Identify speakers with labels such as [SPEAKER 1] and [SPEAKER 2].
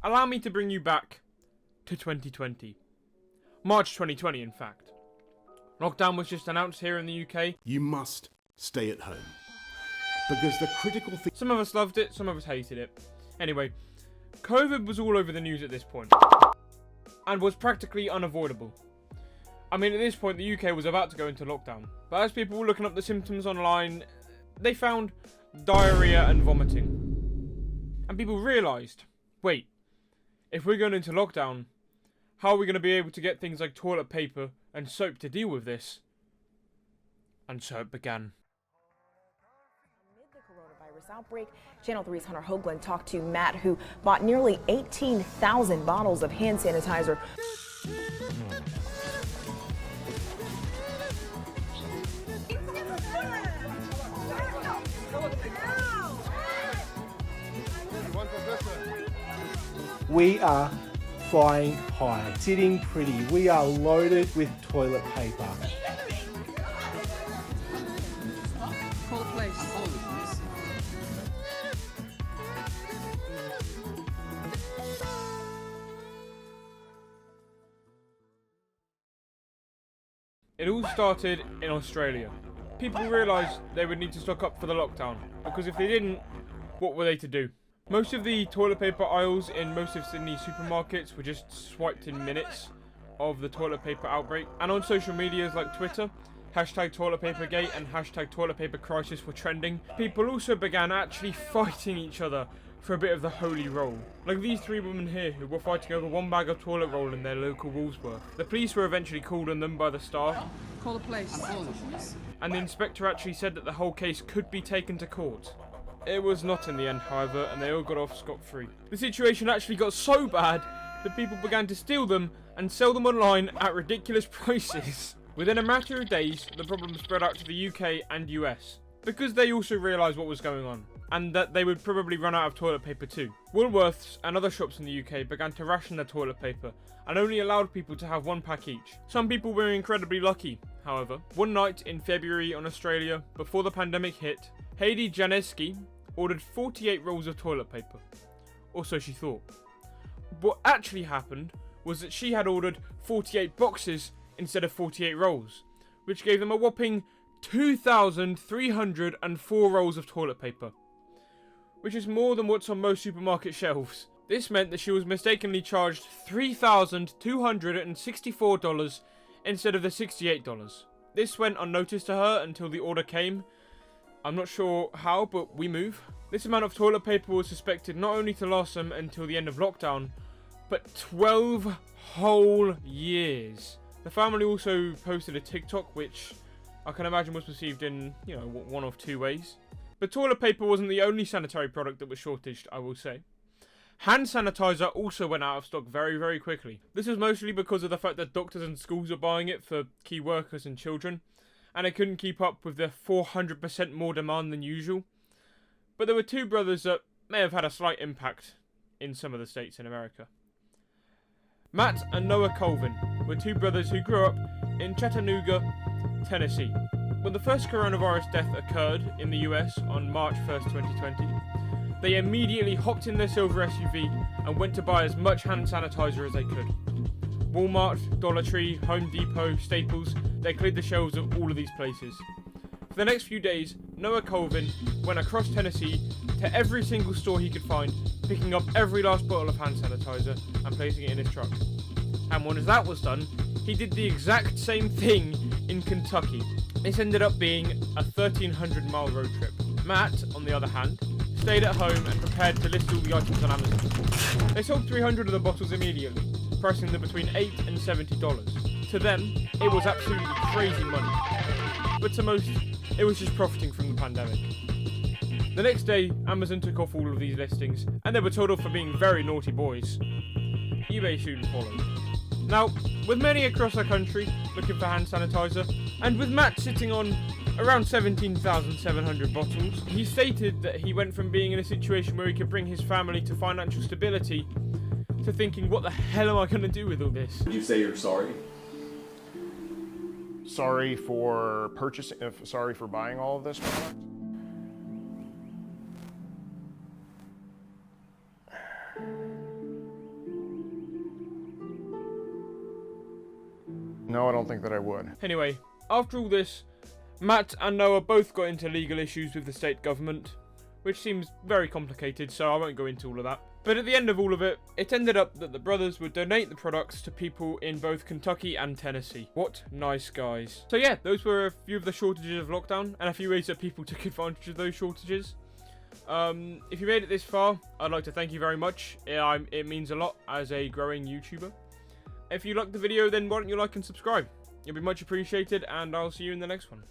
[SPEAKER 1] Allow me to bring you back to 2020. March 2020, in fact. Lockdown was just announced here in the UK.
[SPEAKER 2] You must stay at home. Because the critical thing...
[SPEAKER 1] Some of us loved it, some of us hated it. Anyway, COVID was all over the news at this point. And was practically unavoidable. I mean, at this point, the UK was about to go into lockdown. But as people were looking up the symptoms online, they found diarrhea and vomiting. And people realised, wait, if we're going into lockdown, how are we going to be able to get things like toilet paper and soap to deal with this? And so it began.
[SPEAKER 3] Amid the coronavirus outbreak, Channel 3's Hunter Hoagland talked to Matt, who bought nearly 18,000 bottles of hand sanitizer.
[SPEAKER 4] We are flying high, sitting pretty. We are loaded with toilet paper.
[SPEAKER 5] Call the police.
[SPEAKER 1] It all started in Australia. People realised they would need to stock up for the lockdown, because if they didn't, what were they to do? Most of the toilet paper aisles in most of Sydney's supermarkets were just swiped in minutes of the toilet paper outbreak. And on social medias like Twitter, hashtag toiletpapergate and hashtag toiletpapercrisis were trending. People also began actually fighting each other for a bit of the holy roll. Like these three women here who were fighting over one bag of toilet roll in their local Woolworths. The police were eventually called on them by the staff.
[SPEAKER 5] Call the police.
[SPEAKER 1] And the inspector actually said that the whole case could be taken to court. It was not in the end, however, and they all got off scot-free. The situation actually got so bad that people began to steal them and sell them online at ridiculous prices. Within a matter of days, the problem spread out to the UK and US, because they also realised what was going on, and that they would probably run out of toilet paper too. Woolworths and other shops in the UK began to ration their toilet paper, and only allowed people to have one pack each. Some people were incredibly lucky, however. One night in February in Australia, before the pandemic hit, Heidi Janeski ordered 48 rolls of toilet paper. Or so she thought. What actually happened was that she had ordered 48 boxes instead of 48 rolls, which gave them a whopping 2,304 rolls of toilet paper, which is more than what's on most supermarket shelves. This meant that she was mistakenly charged $3,264 instead of the $68. This went unnoticed to her until the order came. I'm not sure how, but we move. This amount of toilet paper was suspected not only to last them until the end of lockdown, but 12 whole years. The family also posted a TikTok, which I can imagine was perceived in, one of two ways. But toilet paper wasn't the only sanitary product that was shortaged, I will say. Hand sanitizer also went out of stock very, very quickly. This was mostly because of the fact that doctors and schools were buying it for key workers and children, and it couldn't keep up with the 400% more demand than usual. But there were two brothers that may have had a slight impact in some of the states in America. Matt and Noah Colvin were two brothers who grew up in Chattanooga, Tennessee. When the first coronavirus death occurred in the US on March 1st, 2020, they immediately hopped in their silver SUV and went to buy as much hand sanitizer as they could. Walmart, Dollar Tree, Home Depot, Staples, they cleared the shelves of all of these places. For the next few days, Noah Colvin went across Tennessee to every single store he could find, picking up every last bottle of hand sanitizer and placing it in his truck. And once that was done, he did the exact same thing in Kentucky. This ended up being a 1,300-mile road trip. Matt, on the other hand, stayed at home and prepared to list all the items on Amazon. They sold 300 of the bottles immediately, pricing them between $8 and $70. To them, it was absolutely crazy money. But to most, it was just profiting from the pandemic. The next day, Amazon took off all of these listings, and they were told off for being very naughty boys. eBay soon followed. Now, with many across the country looking for hand sanitizer, and with Matt sitting on around 17,700 bottles, he stated that he went from being in a situation where he could bring his family to financial stability to thinking, what the hell am I going to do with all this?
[SPEAKER 6] You say you're sorry?
[SPEAKER 7] Sorry for sorry for buying all of this product? No, I don't think that I would.
[SPEAKER 1] Anyway, after all this, Matt and Noah both got into legal issues with the state government, which seems very complicated, so I won't go into all of that. But at the end of all of it, it ended up that the brothers would donate the products to people in both Kentucky and Tennessee. What nice guys. So yeah, those were a few of the shortages of lockdown, and a few ways that people took advantage of those shortages. If you made it this far, I'd like to thank you very much. It means a lot as a growing YouTuber. If you liked the video, then why don't you like and subscribe? It'll be much appreciated, and I'll see you in the next one.